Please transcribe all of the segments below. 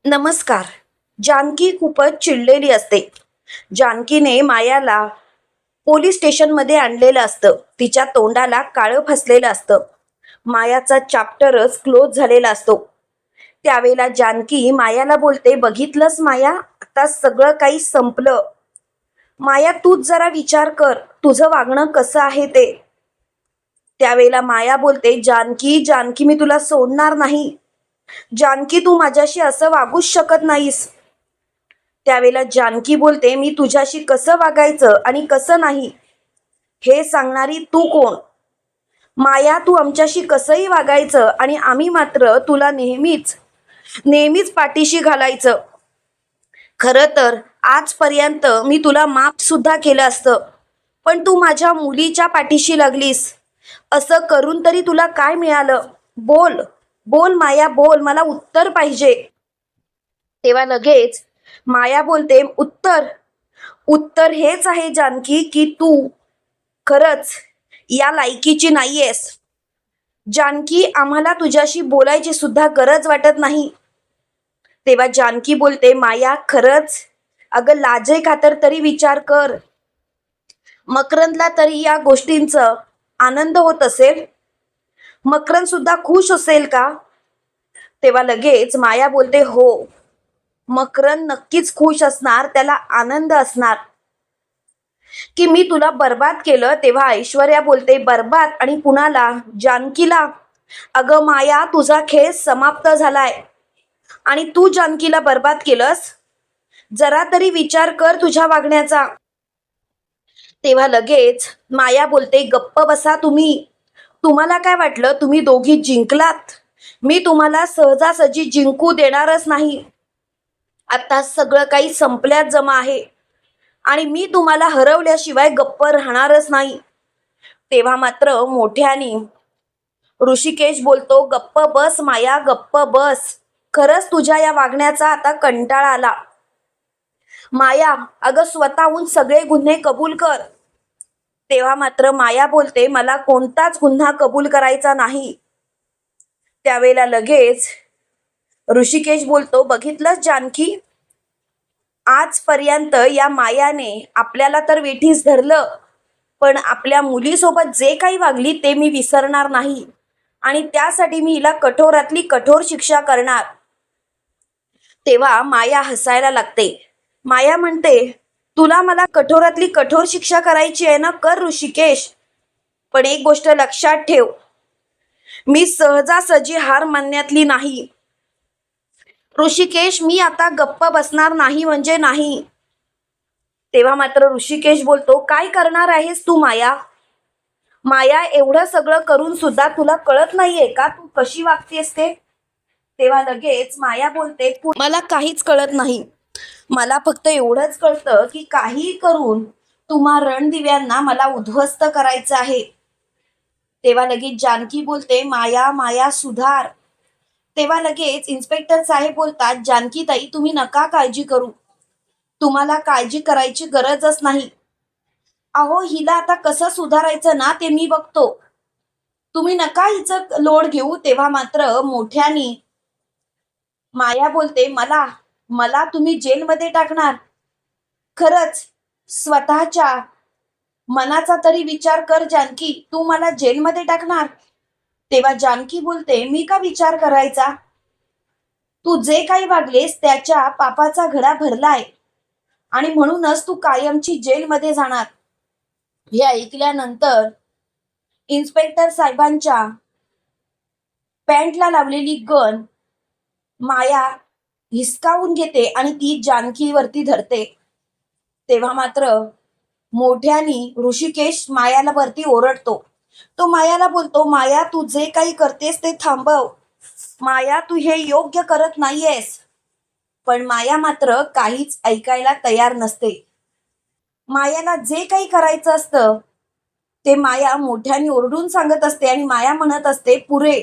नमस्कार. जानकी खूपच चिडलेली असते. जानकीने मायाला पोलीस स्टेशनमध्ये आणलेलं असतं. तिच्या तोंडाला काळं फासलेलं असतं. मायाचा चॅप्टरच क्लोज झालेला असतो. त्यावेळेला जानकी मायाला बोलते, बघितलंस माया, आता सगळं काही संपलं. माया, तूच जरा विचार कर, तुझं वागणं कसं आहे ते. त्यावेळेला माया बोलते, जानकी जानकी मी तुला सोडणार नाही. जानकी, तू माझ्याशी असं वागूच शकत नाहीस. त्यावेळेला जानकी बोलते, मी तुझ्याशी कसं वागायचं आणि कसं नाही हे सांगणारी तू कोण. माया, तू आमच्याशी कसंही वागायचं आणि आम्ही मात्र तुला नेहमीच नेहमीच पाठीशी घालायचं. खरं तर आजपर्यंत मी तुला माफ सुद्धा केलं असतं, पण तू माझ्या मुलीच्या पाठीशी लागलीस. असं करून तरी तुला काय मिळालं? बोल बोल माया, बोल, मला उत्तर पाहिजे. तेव्हा लगेच माया बोलते, उत्तर उत्तर हेच आहे जानकी, की तू खरंच या लायकीची नाहीयेस. जानकी, आम्हाला तुझ्याशी बोलायची सुद्धा गरज वाटत नाही. तेव्हा जानकी बोलते, माया खरंच, अगं लाजे खातर तरी विचार कर. मकरंदला तरी या गोष्टींचं आनंद होत असेल. मकरंद सुद्धा खुश असेल का? तेव्हा लगेच माया बोलते, हो, मकरंद नक्कीच खुश असणार, त्याला आनंद असणार. की मी तुला बर्बाद केलं. तेव्हा ऐश्वर्या बोलते, बर्बाद आणि कुणाला? जानकीला. अगं माया, तुझा खेळ समाप्त झालाय आणि तू जानकीला बर्बाद केलंस. जरा तरी विचार कर तुझ्या वागण्याचा. तेव्हा लगेच माया बोलते, गप्प बसा तुम्ही. तुम्हाला काय वाटलं तुम्ही दोघी जिंकलात? मी तुम्हाला सहजासहजी जिंकू देणारच नाही. आता सगळं काही संपल्यात जमा आहे आणि मी तुम्हाला हरवल्याशिवाय गप्प राहणारच नाही. तेव्हा मात्र मोठ्याने ऋषिकेश बोलतो, गप्प बस माया, गप्प बस. खरंच तुझ्या या वागण्याचा आता कंटाळा आला. माया, अगं स्वतःहून सगळे गुन्हे कबूल कर. तेव्हा मात्र माया बोलते, मला कोणताच गुन्हा कबूल करायचा नाही. त्यावेळेला लगेच ऋषिकेश बोलतो, बघितलंस जानकी, आजपर्यंत या मायाने आपल्याला तर वेठीस धरलं, पण आपल्या मुलीसोबत जे काही वागली ते मी विसरणार नाही आणि त्यासाठी मी हिला कठोरातली कठोर शिक्षा करणार. तेव्हा माया हसायला लागते. माया म्हणते, तुला मला कठोरातली कठोर शिक्षा करायची आहे ना, कर ऋषिकेश, पण एक गोष्ट लक्षात ठेव, मी सहजासहजी हार मानण्यातली नाही. ऋषिकेश, मी आता गप्प बसणार नाही म्हणजे नाही. तेव्हा मात्र ऋषिकेश बोलतो, काय करणार आहेस तू माया? माया, एवढं सगळं करून सुद्धा तुला कळत नाहीये का तू कशी वागतेस ते? तेव्हा लगेच माया बोलते, मला काहीच कळत नाही. मला फक्त एवढंच कळतं की काही करून तुम्हा रणदिव्यांना मला उद्ध्वस्त करायचं आहे. तेव्हा लगेच जानकी बोलते, माया माया सुधार. तेव्हा लगेच इन्स्पेक्टर साहेब बोलतात, जानकी ताई, तुम्ही नका काळजी करू, तुम्हाला काळजी करायची गरजच नाही. अहो, हिला आता कसं सुधारायचं ना ते मी बघतो, तुम्ही नका हिचं लोड घेऊ. तेव्हा मात्र मोठ्यानी माया बोलते, मला मला तुम्ही जेलमध्ये टाकणार? खरंच स्वतःच्या मनाचा तरी विचार कर जानकी, तू मला जेलमध्ये टाकणार? तेव्हा जानकी बोलते, मी का विचार करायचा? तू जे काही वागलेस त्याच्या पापाचा घडा भरलाय आणि म्हणूनच तू कायमची जेलमध्ये जाणार. हे ऐकल्यानंतर इन्स्पेक्टर साहेबांच्या पॅन्टला लावलेली गन माया हिसकावून घेते आणि ती जानकीवरती धरते. तेव्हा मात्र मोठ्यानी ऋषिकेश मायाला वरती ओरडतो. तो मायाला बोलतो, माया, तू जे काही करतेस ते थांबव. माया, तू हे योग्य करत नाहीयेस. पण माया मात्र काहीच ऐकायला तयार नसते. मायाला जे काही करायचं असतं ते माया मोठ्याने ओरडून सांगत असते आणि माया म्हणत असते, पुरे,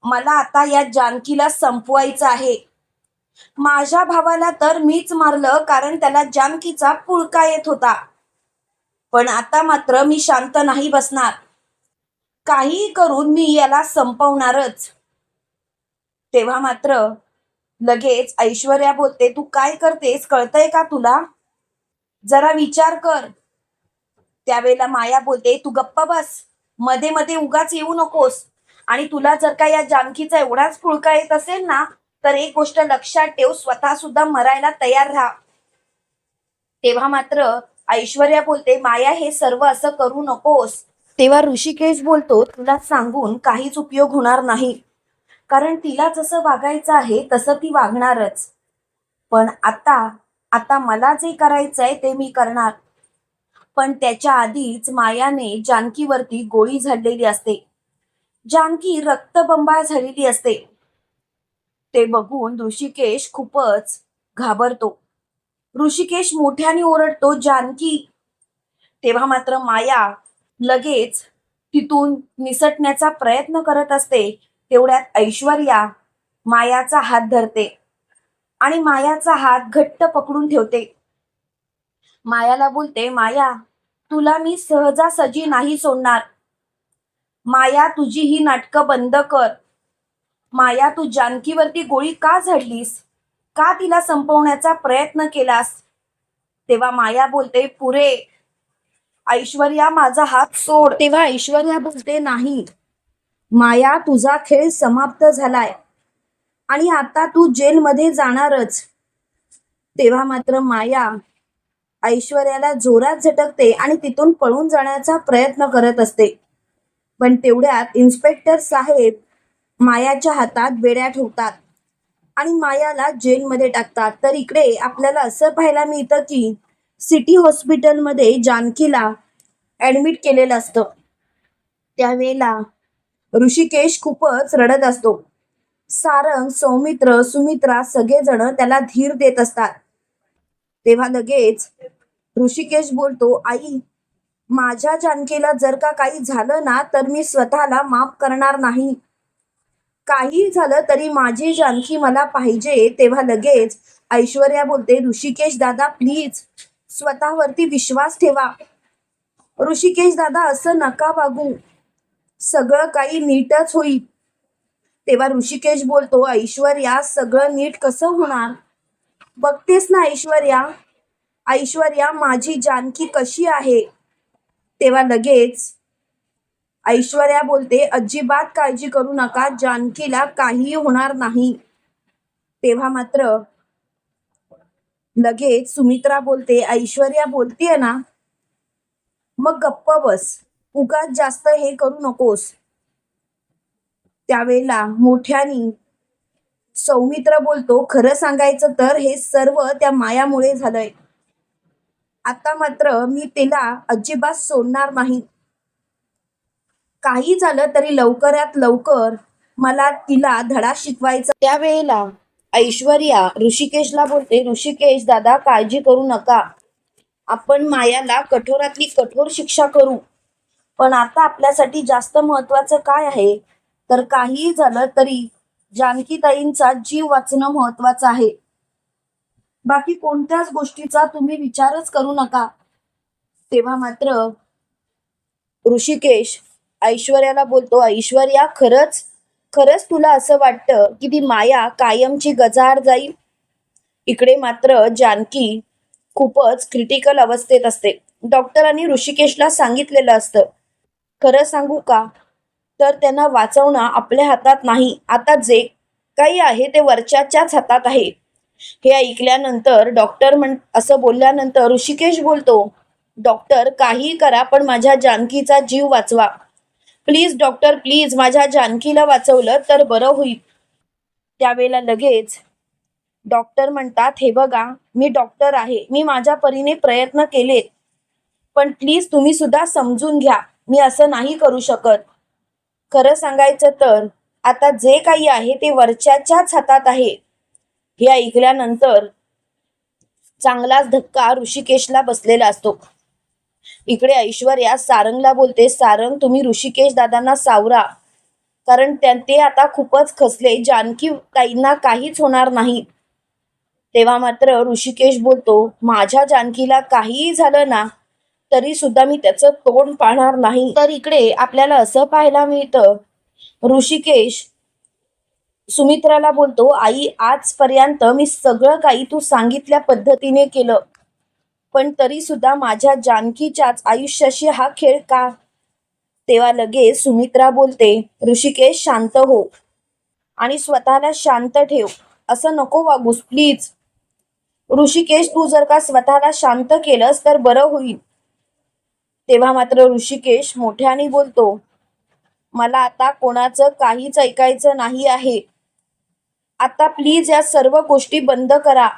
मला आता या जानकीला संपवायचं आहे. माझ्या भावाला तर मीच मारलं कारण त्याला जानकीचा पुळका येत होता, पण आता मात्र मी शांत नाही बसणार. काहीही करून मी याला संपवणारच. तेव्हा मात्र लगेच ऐश्वर्या बोलते, तू काय करतेस कळतंय का तुला? जरा विचार कर. त्यावेळेला माया बोलते, तू गप्प बस, मध्ये मध्ये उगाच येऊ नकोस. आणि तुला जर का या जानकीचा एवढाच पुळका येत असेल ना, तर एक गोष्ट लक्षात ठेव, स्वतः सुद्धा मरायला तयार राहा. तेव्हा मात्र ऐश्वर्या बोलते, माया हे सर्व असं करू नकोस. तेव्हा ऋषिकेश बोलतो, तुला सांगून काहीच उपयोग होणार नाही, कारण तिला जसं वागायचं आहे तसं ती वागणारच. पण आता आता मला जे करायचंय ते मी करणार. पण त्याच्या आधीच मायाने जानकीवरती गोळी झाडलेली असते. जानकी रक्तबंबाळ झालेली असते. ते बघून ऋषिकेश खूपच घाबरतो. ऋषिकेश मोठ्याने ओरडतो, जानकी. तेव्हा मात्र माया लगेच तिथून निसटण्याचा प्रयत्न करत असते. तेवढ्यात ऐश्वर्या मायाचा हात धरते आणि मायाचा हात घट्ट पकडून ठेवते. मायाला बोलते, माया, तुला मी सहजासहजी नाही सोडणार. माया, तुझी ही नाटकं बंद कर. माया, तू जानकीवरती गोळी का झाडलीस? का तिला संपवण्याचा प्रयत्न केलास? तेव्हा माया बोलते, पुरे. ऐश्वर्या, माझा हात सोड. तेव्हा ऐश्वर्या बोलते, नाही माया, तुझा खेळ समाप्त झालाय आणि आता तू जेलमध्ये जाणारच. तेव्हा मात्र माया ऐश्वर्याला जोरात झटकते आणि तिथून पळून जाण्याचा प्रयत्न करत असते. पण तेवढ्यात इन्स्पेक्टर साहेब मायाच्या हातात बेड्या ठेवतात आणि मायाला जेलमध्ये टाकतात. तर इकडे आपल्याला असं पाहायला मिळतं की सिटी हॉस्पिटलमध्ये जानकीला ऍडमिट केलेलं असतं. त्यावेळेला ऋषिकेश खूपच रडत असतो. सारंग, सौमित्र, सुमित्रा सगळेजण त्याला धीर देत असतात. तेव्हा लगेच ऋषिकेश बोलतो, आई, माझ्या जानकीला जर का काही झालं ना, तर मी स्वतःला माफ करणार नाही. काही झालं तरी माझी जानकी मला पाहिजे. तेव्हा लगेच ऐश्वर्या बोलते, ऋषिकेश दादा, प्लीज स्वतःवरती विश्वास ठेवा. ऋषिकेश दादा, असं नका वागू, सगळं काही नीटच होईल. तेव्हा ऋषिकेश बोलतो, ऐश्वर्या, सगळं नीट कसं होणार? बघतेस ना ऐश्वर्या, ऐश्वर्या, माझी जानकी कशी आहे. तेव्हा लगेच ऐश्वर्या बोलते, अजिबात काळजी करू नका, जानकीला काहीही होणार नाही. तेव्हा मात्र लगेच सुमित्रा बोलते, ऐश्वर्या बोलतीये ना, मग गप्प बस, उगाच जास्त हे करू नकोस. त्यावेळेला मोठ्यानी सौमित्र बोलतो, खरं सांगायचं तर हे सर्व त्या मायामुळे झालंय. आता मात्र मी तिला अजिबात सोडणार नाही. काही झालं तरी लवकरात लवकर मला तिला धडा शिकवायचा. त्यावेळेला ऐश्वर्या ऋषिकेशला बोलते, ऋषिकेश दादा, काळजी करू नका, आपण मायाला कठोरातली कठोर शिक्षा करू. पण आता आपल्यासाठी जास्त महत्वाचं काय आहे, तर काही झालं तरी जानकीताईंचा जीव वाचणं महत्वाचं आहे. बाकी कोणत्याच गोष्टीचा तुम्ही विचारच करू नका. तेव्हा मात्र ऋषिकेश ऐश्वर्याला बोलतो, ऐश्वर्या, खरंच खरंच तुला असं वाटतं की ती माया कायमची गजाआड जाईल? इकडे मात्र जानकी खूपच क्रिटिकल अवस्थेत असते. डॉक्टरांनी ऋषिकेशला सांगितलेलं असतं, खरं सांगू का, तर त्यांना वाचवणं आपल्या हातात नाही. आता जे काही आहे ते वरच्याच्याच हातात आहे. हे ऐकल्यानंतर डॉक्टर असं बोलल्यानंतर ऋषिकेश बोलतो, डॉक्टर, काही करा पण माझ्या जानकीचा जीव वाचवा. प्लीज डॉक्टर, प्लीज, माझ्या जानकीला वाचवलं तर बरं होईल. त्यावेळेला लगेच डॉक्टर म्हणतात, हे बघा, मी डॉक्टर आहे, मी माझ्या परीने प्रयत्न केलेत, पण प्लीज तुम्ही सुद्धा समजून घ्या, मी असं नाही करू शकत. खरं सांगायचं तर आता जे काही आहे ते वरच्याच्याच हातात आहे. हे ऐकल्यानंतर चांगलाच धक्का ऋषिकेशला बसलेला असतो. इकडे ऐश्वर्या सारंगला बोलते, सारंग, तुम्ही ऋषिकेश दादांना सावरा, कारण ते आता खूपच खचले, जानकी ताईंना काहीच होणार नाही. तेव्हा मात्र ऋषिकेश बोलतो, माझ्या जानकीला काहीही झालं ना, तरी सुद्धा मी त्याचं तोंड पाहणार नाही. तर इकडे आपल्याला असं पाहायला मिळतं, ऋषिकेश सुमित्राला बोलतो, आई आजपर्यंत मी सगळं काही तू सांगितल्या पद्धतीने केलं, पण तरी सुद्धा माझ्या जानकीच्याच आयुष्याशी हा खेळ का? तेव्हा लगेच सुमित्रा बोलते, ऋषिकेश शांत हो आणि स्वतःला शांत ठेव. असं नको वागूस प्लीज. ऋषिकेश तू जर का स्वतःला शांत केलंस तर बरं होईल. तेव्हा मात्र ऋषिकेश मोठ्याने बोलतो, मला आता कोणाचं काहीच ऐकायचं नाही आहे. आता प्लीज या सर्व गोष्टी बंद करा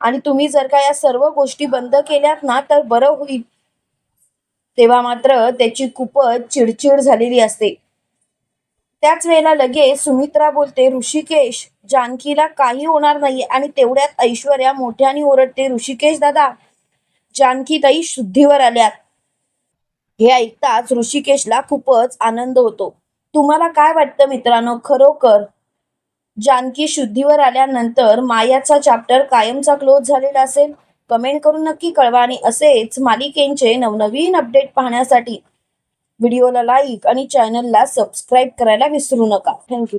आणि तुम्ही जर का या सर्व गोष्टी बंद केल्यात ना तर बरं होईल. तेव्हा मात्र त्याची खूपच चिडचिड झालेली असते. त्याच वेळेला लगेच सुमित्रा बोलते, ऋषिकेश जानकीला काही होणार नाही. आणि तेवढ्यात ऐश्वर्या मोठ्याने ओरडते, ऋषिकेश दादा जानकी ताई शुद्धीवर आल्यात. हे ऐकताच ऋषिकेशला खूपच आनंद होतो. तुम्हाला काय वाटतं मित्रांनो, खरोखर जानकी शुद्धीवर आल्यानंतर मायाचा चॅप्टर कायमचा क्लोज झालेला असेल? कमेंट करून नक्की कळवा आणि असेच मालिकेंचे नवनवीन अपडेट पाहण्यासाठी व्हिडिओला लाईक आणि चॅनलला सबस्क्राईब करायला विसरू नका. थँक्यू.